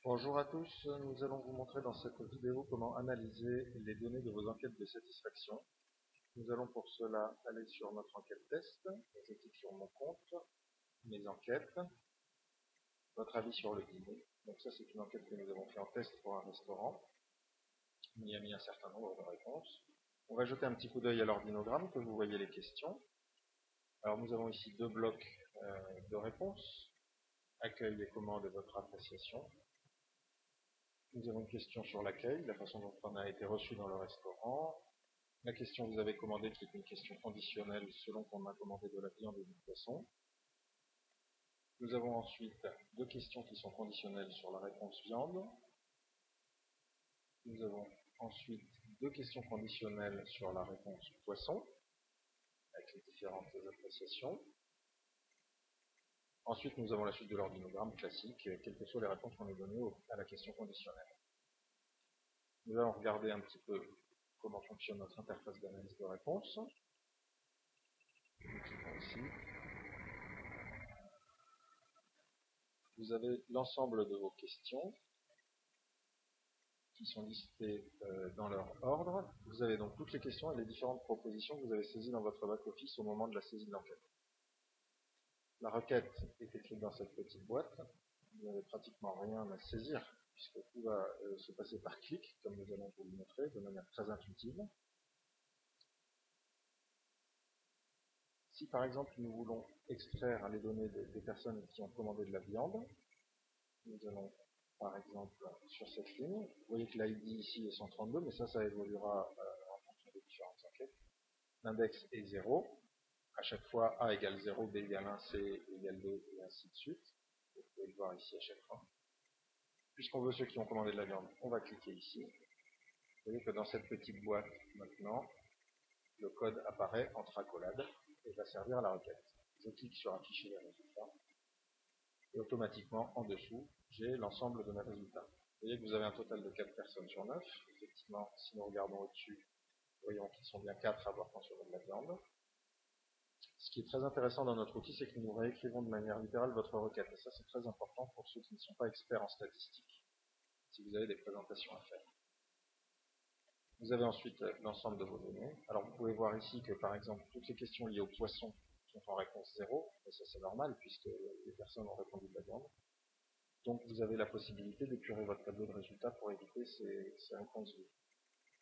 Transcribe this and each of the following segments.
Bonjour à tous, nous allons vous montrer dans cette vidéo comment analyser les données de vos enquêtes de satisfaction. Nous allons pour cela aller sur notre enquête test, je clique sur mon compte, mes enquêtes, votre avis sur le dîner. Donc ça c'est une enquête que nous avons fait en test pour un restaurant. On y a mis un certain nombre de réponses. On va jeter un petit coup d'œil à l'ordinogramme que vous voyez les questions. Alors nous avons ici deux blocs de réponses, accueil et commande de votre appréciation. Nous avons une question sur l'accueil, la façon dont on a été reçu dans le restaurant. La question que vous avez commandée qui est une question conditionnelle selon qu'on a commandé de la viande et du poisson. Nous avons ensuite deux questions qui sont conditionnelles sur la réponse viande. Nous avons ensuite deux questions conditionnelles sur la réponse poisson, avec les différentes appréciations. Ensuite, nous avons la suite de l'ordinogramme classique, quelles que soient les réponses qu'on ait données à la question conditionnelle. Nous allons regarder un petit peu comment fonctionne notre interface d'analyse de réponse. Ici. Vous avez l'ensemble de vos questions qui sont listées dans leur ordre. Vous avez donc toutes les questions et les différentes propositions que vous avez saisies dans votre back-office au moment de la saisie de l'enquête. La requête est écrite dans cette petite boîte. Vous n'avez pratiquement rien à saisir puisque tout va se passer par clic, comme nous allons vous le montrer de manière très intuitive. Si par exemple nous voulons extraire les données des personnes qui ont commandé de la viande, nous allons par exemple sur cette ligne, vous voyez que l'ID ici est 132, mais ça évoluera en fonction des différentes enquêtes. L'index est 0, à chaque fois A égale 0, B égale 1, C égale 2, et ainsi de suite. Vous pouvez le voir ici à chaque fois. Puisqu'on veut ceux qui ont commandé de la viande, on va cliquer ici. Vous voyez que dans cette petite boîte, maintenant, le code apparaît entre accolades et va servir à la requête. Je clique sur afficher les résultats. Et automatiquement, en dessous, j'ai l'ensemble de mes résultats. Vous voyez que vous avez un total de 4 personnes sur 9. Effectivement, si nous regardons au-dessus, voyons qu'ils sont bien 4 à avoir consommé de la viande. Ce qui est très intéressant dans notre outil, c'est que nous réécrivons de manière littérale votre requête. Et ça, c'est très important pour ceux qui ne sont pas experts en statistique, si vous avez des présentations à faire. Vous avez ensuite l'ensemble de vos données. Alors, vous pouvez voir ici que, par exemple, toutes les questions liées au poisson sont en réponse 0. Et ça, c'est normal, puisque les personnes ont répondu de la viande. Donc vous avez la possibilité d'épurer votre tableau de résultats pour éviter ces réponses vides.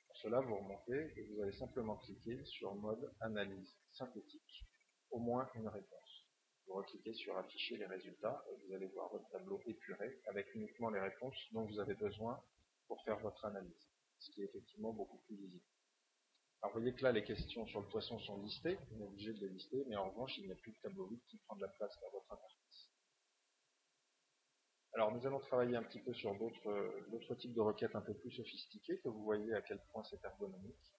Pour cela, vous remontez et vous allez simplement cliquer sur mode analyse synthétique, au moins une réponse. Vous recliquez sur afficher les résultats et vous allez voir votre tableau épuré avec uniquement les réponses dont vous avez besoin pour faire votre analyse, ce qui est effectivement beaucoup plus lisible. Alors vous voyez que là les questions sur le poisson sont listées, on est obligé de les lister, mais en revanche il n'y a plus de tableau vide qui prend de la place dans votre interface. Alors nous allons travailler un petit peu sur d'autres types de requêtes un peu plus sophistiquées, que vous voyez à quel point c'est ergonomique.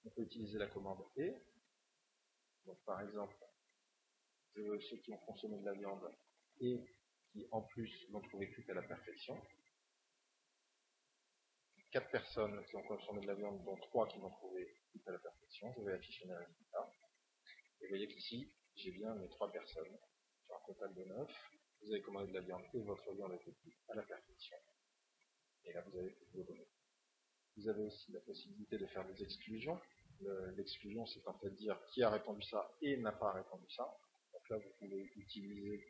On peut utiliser la commande et. Donc par exemple, je veux ceux qui ont consommé de la viande et qui en plus l'ont trouvé cuite à la perfection. 4 personnes qui ont consommé de la viande, dont 3 qui l'ont trouvé cuite à la perfection. Je vais afficher mes résultats. Et vous voyez qu'ici, j'ai bien mes 3 personnes, sur un total de 9. Vous avez commandé de la viande et votre viande a été cuite à la perfection. Et là, vous avez toutes vos données. Vous avez aussi la possibilité de faire des exclusions. L'exclusion, c'est en fait dire qui a répondu ça et n'a pas répondu ça. Donc là, vous pouvez utiliser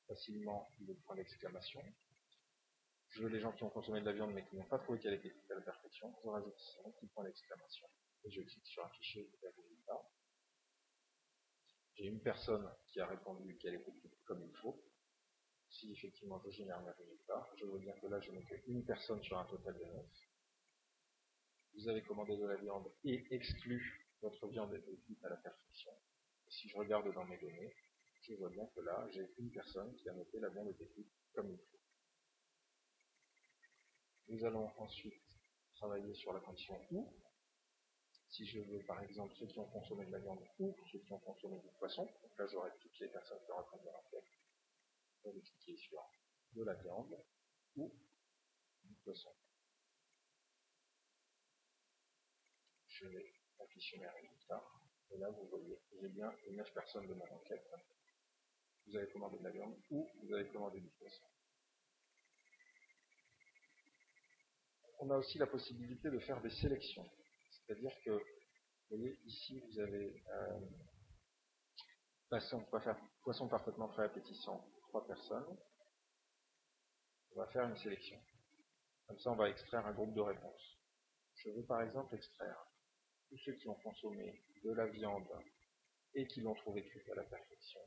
facilement le point d'exclamation. Je veux les gens qui ont consommé de la viande mais qui n'ont pas trouvé qu'elle était cuite à la perfection. Je rajoute ici un petit point d'exclamation et je clique sur afficher les résultats. J'ai une personne qui a répondu qu'elle était cuite comme il faut. Si effectivement je génère mes résultats, je vois bien que là je n'ai qu'une personne sur un total de 9. Vous avez commandé de la viande et exclu votre viande était cuite à la perfection. Et si je regarde dans mes données, je vois bien que là, j'ai une personne qui a noté la viande était cuite comme il faut. Nous allons ensuite travailler sur la condition ou. Si je veux par exemple ceux qui ont consommé de la viande ou ceux qui ont consommé du poisson, donc là j'aurai toutes les personnes qui ont répondu à l'enquête. Je vais cliquer sur de la viande ou du poisson. Je vais afficher mes résultats. Et là, vous voyez, j'ai bien les 9 personnes de mon enquête vous avez commandé de la viande ou vous avez commandé du poisson. On a aussi la possibilité de faire des sélections. C'est-à-dire que, vous voyez, ici vous avez on va faire poisson parfaitement frais appétissant, 3 personnes. On va faire une sélection. Comme ça, on va extraire un groupe de réponses. Je veux par exemple extraire tous ceux qui ont consommé de la viande et qui l'ont trouvé cuite à la perfection,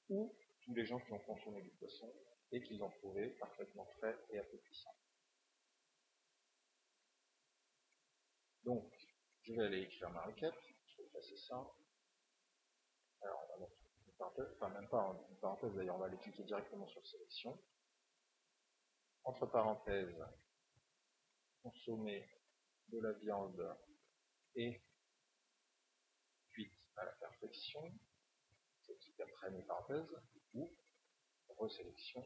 ou tous les gens qui ont consommé du poisson et qui l'ont trouvé parfaitement frais et appétissant. Donc, je vais aller écrire ma requête. Je vais passer ça. Alors, on va mettre une parenthèse, enfin même pas une parenthèse d'ailleurs, on va aller cliquer directement sur sélection. Entre parenthèses, consommer de la viande et cuite à la perfection, c'est ce qui après mes parenthèses, ou resélection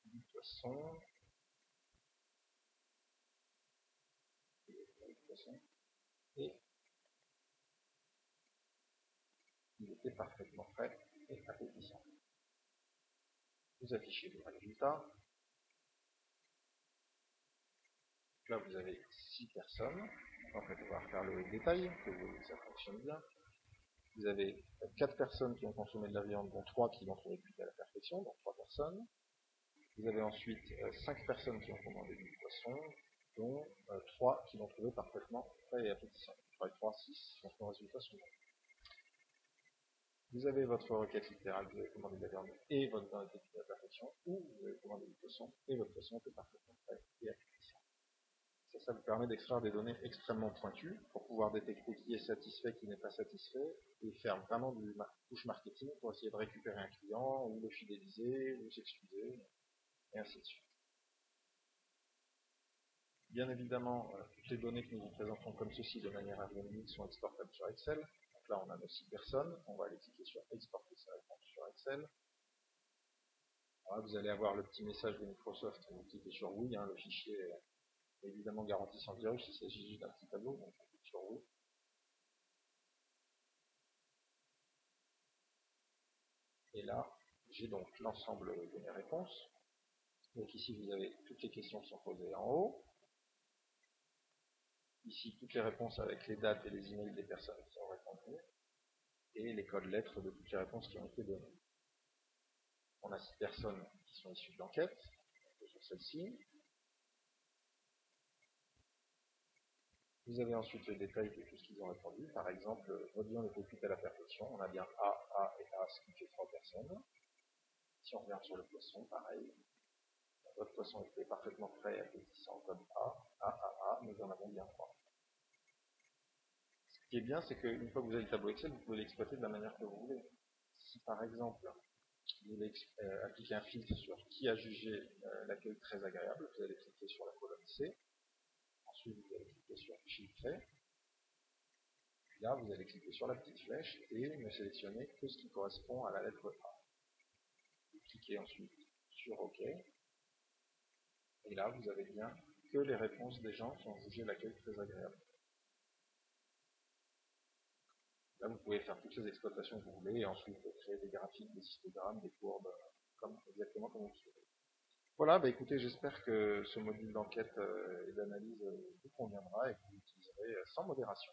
du poisson et il était parfaitement frais et appétissant. Vous affichez le résultat. Là, vous avez 6 personnes. En fait, on va refaire le détail, que vous voyez que ça fonctionne bien. Vous avez 4 personnes qui ont consommé de la viande, dont 3 qui l'ont trouvé cuite à la perfection, donc 3 personnes. Vous avez ensuite 5 personnes qui ont commandé du poisson, dont 3 qui l'ont trouvé parfaitement frais et appétissant. 3 et 3, 6, donc nos résultats sont bons. Vous avez votre requête littérale, vous avez commandé de la viande et votre viande était cuite à la perfection, ou vous avez commandé du poisson et votre poisson était parfaitement frais et appétissant. Ça vous permet d'extraire des données extrêmement pointues pour pouvoir détecter qui est satisfait, qui n'est pas satisfait, et faire vraiment du push marketing pour essayer de récupérer un client, ou le fidéliser, ou s'excuser, et ainsi de suite. Bien évidemment, toutes les données que nous vous présentons comme ceci de manière ergonomique sont exportables sur Excel. Donc là, on a nos 6 personnes. On va aller cliquer sur exporter sa réponse sur Excel. Là, vous allez avoir le petit message de Microsoft. Vous cliquez sur oui, le fichier est évidemment garanti sans virus. Il s'agit juste d'un petit tableau. Donc on clique sur oui. Et là, j'ai donc l'ensemble de mes réponses. Donc ici, vous avez toutes les questions qui sont posées en haut. Ici, toutes les réponses avec les dates et les emails des personnes qui ont répondu. Et les codes lettres de toutes les réponses qui ont été données. On a 6 personnes qui sont issues de l'enquête, sur celle-ci. Vous avez ensuite le détail de tout ce qu'ils ont répondu. Par exemple, votre viande était cuite à la perfection. On a bien A et A, ce qui fait 3 personnes. Si on revient sur le poisson, pareil. Votre poisson était parfaitement frais et appétissant comme A, nous en avons bien 3. Ce qui est bien, c'est qu'une fois que vous avez le tableau Excel, vous pouvez l'exploiter de la manière que vous voulez. Si par exemple, vous voulez appliquer un filtre sur qui a jugé l'accueil très agréable, vous allez cliquer sur la colonne C. Ensuite, vous allez cliquer sur filtrer. Là, vous allez cliquer sur la petite flèche et ne sélectionner que ce qui correspond à la lettre A. Vous cliquez ensuite sur OK. Et là, vous avez bien que les réponses des gens qui ont jugé l'accueil très agréable. Là, vous pouvez faire toutes ces exploitations que vous voulez et ensuite créer des graphiques, des histogrammes, des courbes, exactement comme vous le souhaitez. Voilà, écoutez, j'espère que ce module d'enquête et d'analyse vous conviendra et que vous l'utiliserez sans modération.